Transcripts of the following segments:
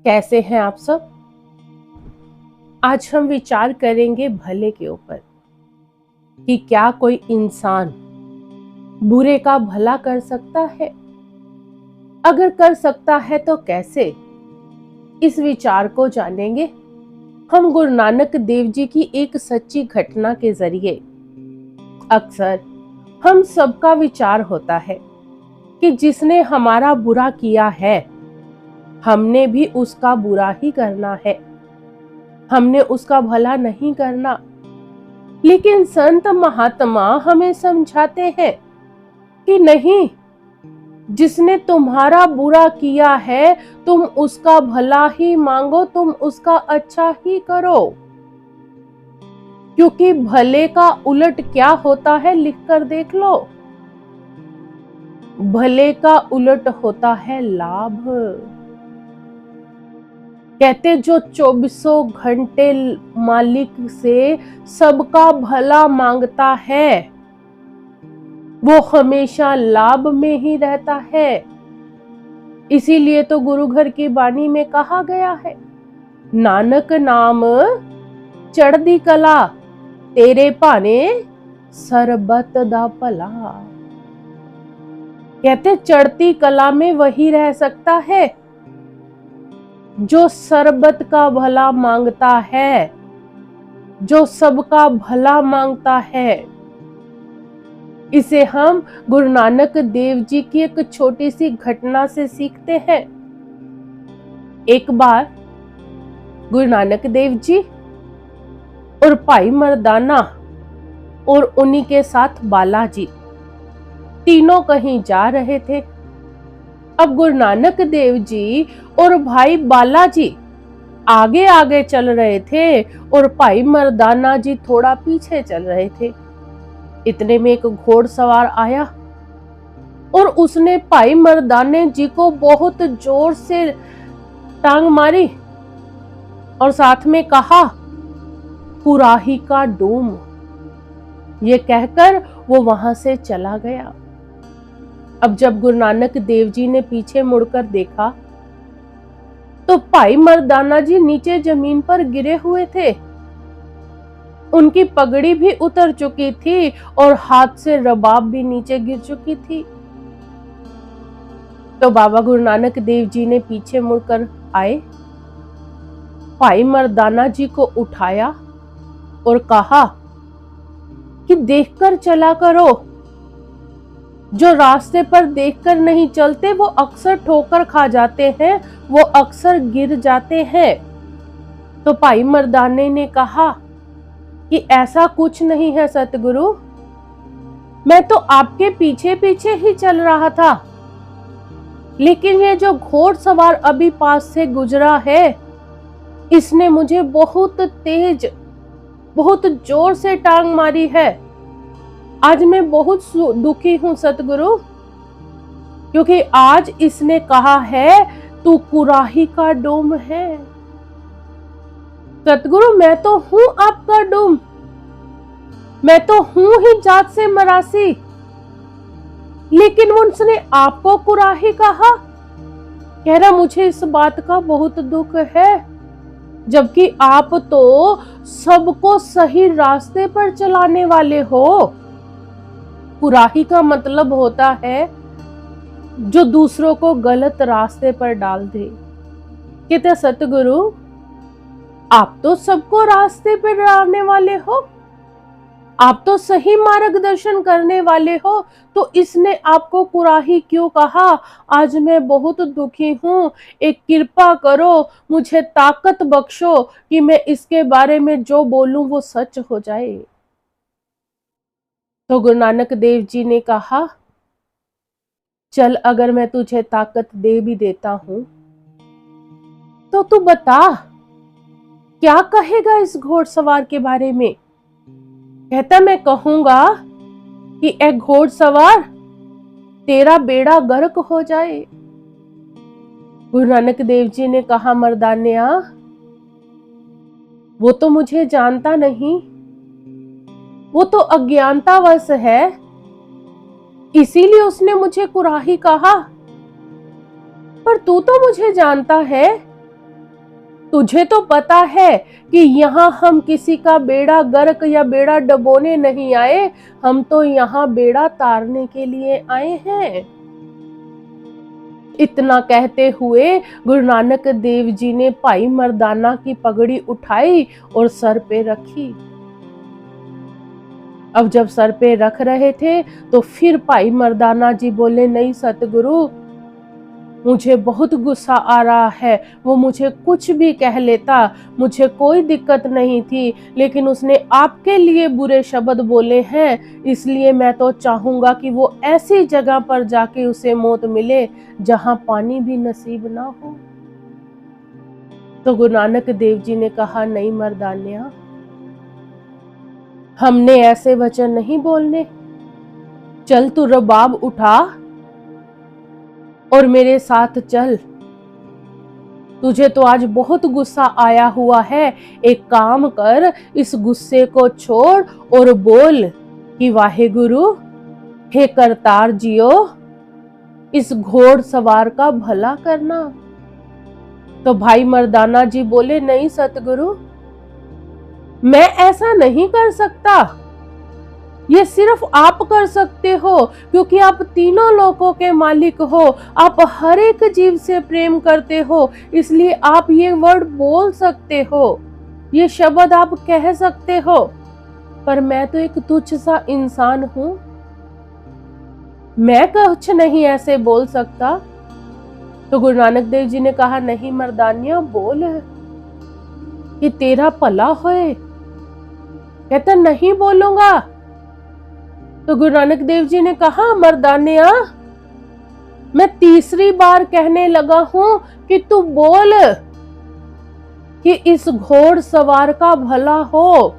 कैसे हैं आप सब। आज हम विचार करेंगे भले के ऊपर कि क्या कोई इंसान बुरे का भला कर सकता है। अगर कर सकता है तो कैसे, इस विचार को जानेंगे हम गुरु नानक देव जी की एक सच्ची घटना के जरिए। अक्सर हम सबका विचार होता है कि जिसने हमारा बुरा किया है हमने भी उसका बुरा ही करना है, हमने उसका भला नहीं करना। लेकिन संत महात्मा हमें समझाते हैं कि नहीं, जिसने तुम्हारा बुरा किया है तुम उसका भला ही मांगो, तुम उसका अच्छा ही करो। क्योंकि भले का उलट क्या होता है लिख कर देख लो। भले का उलट होता है लाभ। कहते जो 24 घंटे मालिक से सबका भला मांगता है वो हमेशा लाभ में ही रहता है। इसीलिए तो गुरु घर की वाणी में कहा गया है, नानक नाम चढ़दी कला तेरे भाने सरबत दा भला। कहते चढ़ती कला में वही रह सकता है जो सरबत का भला मांगता है, जो सबका भला मांगता है। इसे हम गुरु नानक देव जी की एक छोटी सी घटना से सीखते हैं। एक बार गुरु नानक देव जी और भाई मर्दाना और उन्हीं के साथ बालाजी तीनों कहीं जा रहे थे। अब गुरु नानक देव जी और भाई बालाजी आगे आगे चल रहे थे और भाई मर्दाना जी थोड़ा पीछे चल रहे थे। इतने में एक घोड़सवार आया और उसने भाई मर्दाने जी को बहुत जोर से टांग मारी और साथ में कहा, कुराही का डूम। ये कहकर वो वहां से चला गया। अब जब गुरु नानक देव जी ने पीछे मुड़कर देखा तो भाई मर्दाना जी नीचे जमीन पर गिरे हुए थे। उनकी पगड़ी भी उतर चुकी थी और हाथ से रबाब भी नीचे गिर चुकी थी। तो बाबा गुरु नानक देव जी ने पीछे मुड़कर आए, भाई मर्दाना जी को उठाया और कहा कि देखकर चला करो। जो रास्ते पर देखकर नहीं चलते वो अक्सर ठोकर खा जाते हैं, वो अक्सर गिर जाते हैं। तो भाई मर्दाने ने कहा कि ऐसा कुछ नहीं है सतगुरु, मैं तो आपके पीछे पीछे ही चल रहा था, लेकिन ये जो घोड़सवार अभी पास से गुजरा है इसने मुझे बहुत तेज, बहुत जोर से टांग मारी है। आज मैं बहुत दुखी हूं सतगुरु, क्योंकि आज इसने कहा है तू कुराही का डूम है। सतगुरु मैं तो हूं आपका डूम, मैं तो हूं ही जात से मरासी, लेकिन उसने आपको कुराही कहा। कह रहा मुझे इस बात का बहुत दुख है, जबकि आप तो सबको सही रास्ते पर चलाने वाले हो। कुराही का मतलब होता है जो दूसरों को गलत रास्ते पर डाल दे। कहते सतगुरु आप तो सबको रास्ते पर डालने वाले हो, आप तो सही मार्गदर्शन करने वाले हो, तो इसने आपको कुराही क्यों कहा? आज मैं बहुत दुखी हूं, एक कृपा करो, मुझे ताकत बख्शो कि मैं इसके बारे में जो बोलूं वो सच हो जाए। तो गुरु नानक देव जी ने कहा, चल अगर मैं तुझे ताकत दे भी देता हूं तो तू बता क्या कहेगा इस घोड़सवार के बारे में। कहता मैं कहूंगा कि ए घोड़सवार तेरा बेड़ा गर्क हो जाए। गुरु नानक देव जी ने कहा, मर्दानिया वो तो मुझे जानता नहीं, वो तो अज्ञानतावश है, इसीलिए उसने मुझे कुराही कहा। पर तू तो मुझे जानता है, तुझे तो पता है कि यहाँ हम किसी का बेड़ा गर्क या बेड़ा डबोने नहीं आए, हम तो यहाँ बेड़ा तारने के लिए आए हैं। इतना कहते हुए गुरु नानक देव जी ने भाई मर्दाना की पगड़ी उठाई और सर पे रखी। अब जब सर पे रख रहे थे तो फिर भाई मर्दाना जी बोले, नहीं सतगुरु, मुझे बहुत गुस्सा आ रहा है, वो मुझे कुछ भी कह लेता, मुझे कोई दिक्कत नहीं थी, लेकिन उसने आपके लिए बुरे शब्द बोले हैं, इसलिए मैं तो चाहूंगा कि वो ऐसी जगह पर जाके उसे मौत मिले जहां पानी भी नसीब ना हो। तो गुरु नानक देव जी ने कहा, नहीं मर्दानिया, हमने ऐसे वचन नहीं बोलने, चल तू रबाब उठा और मेरे साथ चल। तुझे तो आज बहुत गुस्सा आया हुआ है, एक काम कर, इस गुस्से को छोड़ और बोल कि वाहेगुरु, हे करतार जियो, इस घोड़ सवार का भला करना। तो भाई मर्दाना जी बोले, नहीं सतगुरु, मैं ऐसा नहीं कर सकता, ये सिर्फ आप कर सकते हो, क्योंकि आप तीनों लोकों के मालिक हो, आप हर एक जीव से प्रेम करते हो, इसलिए आप ये वर्ड बोल सकते हो, ये शब्द आप कह सकते हो, पर मैं तो एक तुच्छ सा इंसान हूं, मैं कुछ नहीं ऐसे बोल सकता। तो गुरु नानक देव जी ने कहा, नहीं मर्दानिया, बोल कि तेरा भला होए। कहता, नहीं बोलूंगा। तो गुरु नानक देव जी ने कहा, मर्दानिया, मैं तीसरी बार कहने लगा हूं कि तू बोल कि इस घोड़ सवार का भला हो।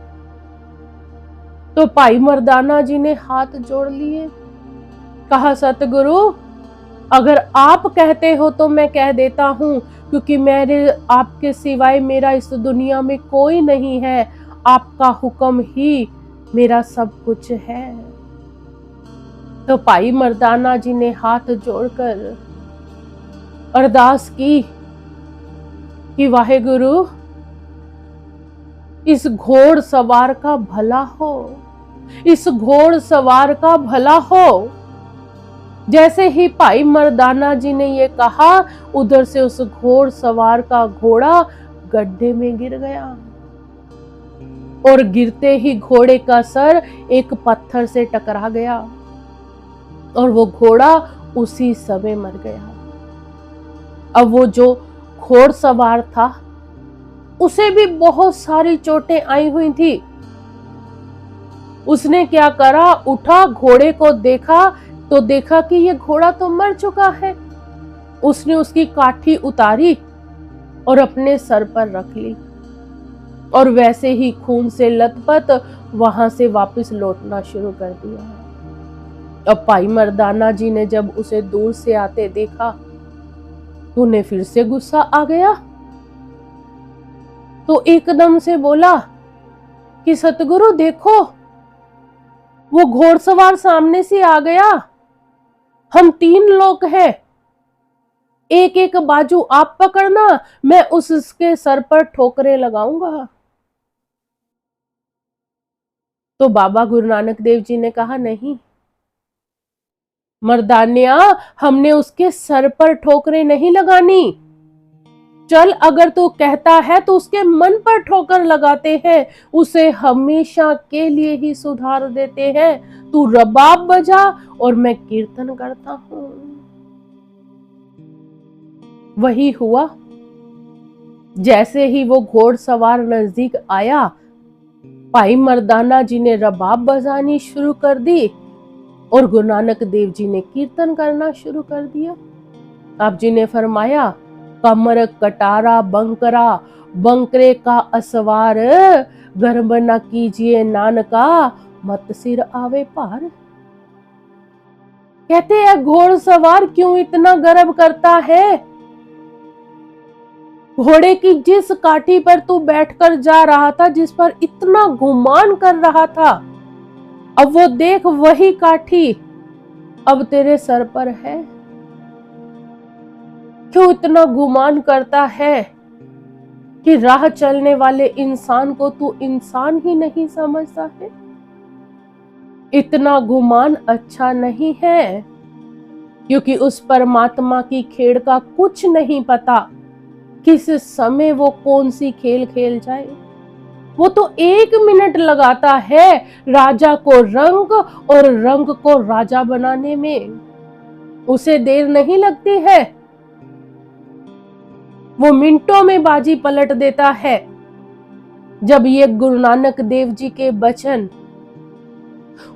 तो भाई मर्दाना जी ने हाथ जोड़ लिए, कहा, सतगुरु, अगर आप कहते हो तो मैं कह देता हूं, क्योंकि मेरे आपके सिवाय मेरा इस दुनिया में कोई नहीं है, आपका हुक्म ही मेरा सब कुछ है। तो भाई मर्दाना जी ने हाथ जोड़कर अरदास की कि वाहेगुरु, इस घोड़ सवार का भला हो, इस घोड़ सवार का भला हो। जैसे ही भाई मर्दाना जी ने ये कहा, उधर से उस घोड़ सवार का घोड़ा गड्ढे में गिर गया और गिरते ही घोड़े का सर एक पत्थर से टकरा गया और वो घोड़ा उसी समय मर गया। अब वो जो घोड़ सवार था उसे भी बहुत सारी चोटें आई हुई थी। उसने क्या करा, उठा, घोड़े को देखा तो देखा कि ये घोड़ा तो मर चुका है। उसने उसकी काठी उतारी और अपने सर पर रख ली और वैसे ही खून से लथपथ वहां से वापस लौटना शुरू कर दिया। अब भाई मर्दाना जी ने जब उसे दूर से आते देखा, उन्हें फिर से गुस्सा आ गया, तो एकदम से बोला कि सतगुरु देखो, वो घोड़सवार सामने से आ गया, हम 3 लोग हैं, एक एक बाजू आप पकड़ना, मैं उसके सर पर ठोकरें लगाऊंगा। तो बाबा गुरु नानक देव जी ने कहा, नहीं मर्दानिया, हमने उसके सर पर ठोकरें नहीं लगानी, चल अगर तू कहता है तो उसके मन पर ठोकर लगाते हैं, उसे हमेशा के लिए ही सुधार देते हैं। तू रबाब बजा और मैं कीर्तन करता हूं। वही हुआ। जैसे ही वो घोड़सवार नजदीक आया, भाई मर्दाना जी ने रबाब बजानी शुरू कर दी और गुरु नानक देव जी ने कीर्तन करना शुरू कर दिया। आप जी ने फरमाया, कमर कटारा बंकरा, बंकरे का असवार, गर्भ न कीजिए नानका, मत सिर आवे पार। कहते हैं घोड़सवार क्यों इतना गर्व करता है? घोड़े की जिस काठी पर तू बैठकर जा रहा था, जिस पर इतना गुमान कर रहा था, अब वो देख वही काठी अब तेरे सर पर है। क्यों इतना गुमान करता है? कि राह चलने वाले इंसान को तू इंसान ही नहीं समझता है? इतना गुमान अच्छा नहीं है, क्योंकि उस परमात्मा की खेड़ का कुछ नहीं पता किस समय वो कौन सी खेल खेल जाए। वो तो 1 मिनट लगाता है राजा को रंग और रंग को राजा बनाने में, उसे देर नहीं लगती है। वो मिनटों में बाजी पलट देता है। जब ये गुरु नानक देव जी के वचन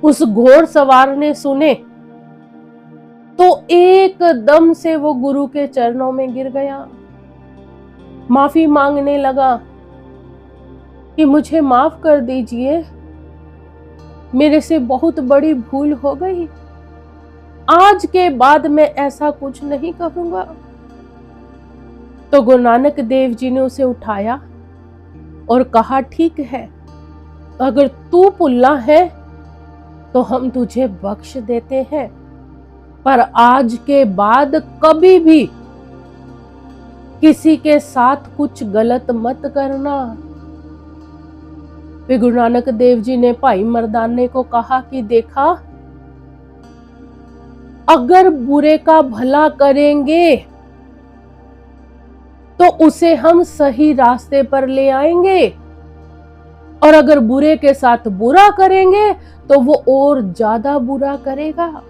उस घोड़सवार ने सुने तो एकदम से वो गुरु के चरणों में गिर गया, माफी मांगने लगा कि मुझे माफ कर दीजिए, मेरे से बहुत बड़ी भूल हो गई, आज के बाद मैं ऐसा कुछ नहीं करूंगा। तो गुरु नानक देव जी ने उसे उठाया और कहा, ठीक है, अगर तू पुल्ला है तो हम तुझे बख्श देते हैं, पर आज के बाद कभी भी किसी के साथ कुछ गलत मत करना। फिर गुरु नानक देव जी ने भाई मर्दाने को कहा कि देखा, अगर बुरे का भला करेंगे तो उसे हम सही रास्ते पर ले आएंगे, और अगर बुरे के साथ बुरा करेंगे तो वो और ज्यादा बुरा करेगा।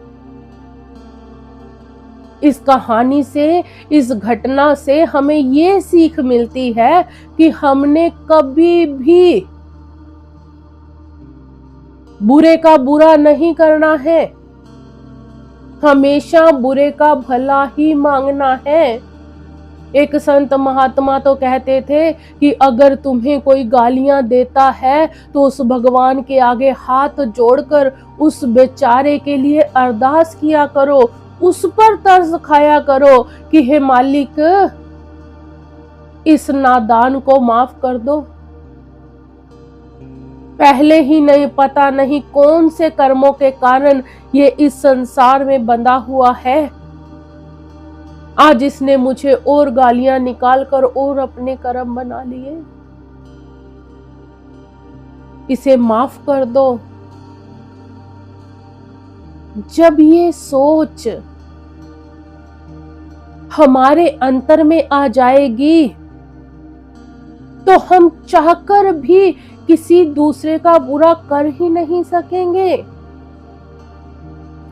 इस कहानी से, इस घटना से हमें ये सीख मिलती है कि हमने कभी भी बुरे का बुरा नहीं करना है, हमेशा बुरे का भला ही मांगना है। एक संत महात्मा तो कहते थे कि अगर तुम्हें कोई गालियां देता है तो उस भगवान के आगे हाथ जोड़कर उस बेचारे के लिए अरदास किया करो, उस पर तरस खाया करो कि हे मालिक, इस नादान को माफ कर दो। पहले ही नहीं, पता नहीं कौन से कर्मों के कारण ये इस संसार में बंधा हुआ है, आज इसने मुझे और गालियां निकाल कर और अपने कर्म बना लिए, इसे माफ कर दो। जब ये सोच हमारे अंतर में आ जाएगी तो हम चाहकर भी किसी दूसरे का बुरा कर ही नहीं सकेंगे।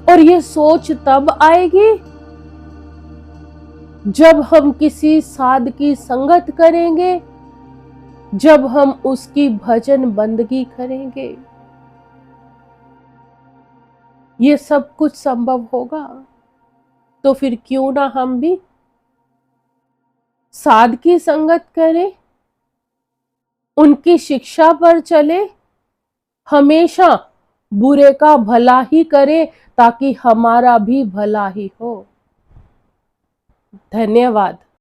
और ये सोच तब आएगी जब हम किसी साध की संगत करेंगे, जब हम उसकी भजन बंदगी करेंगे, ये सब कुछ संभव होगा। तो फिर क्यों ना हम भी साध की संगत करें, उनकी शिक्षा पर चले, हमेशा बुरे का भला ही करें ताकि हमारा भी भला ही हो। धन्यवाद।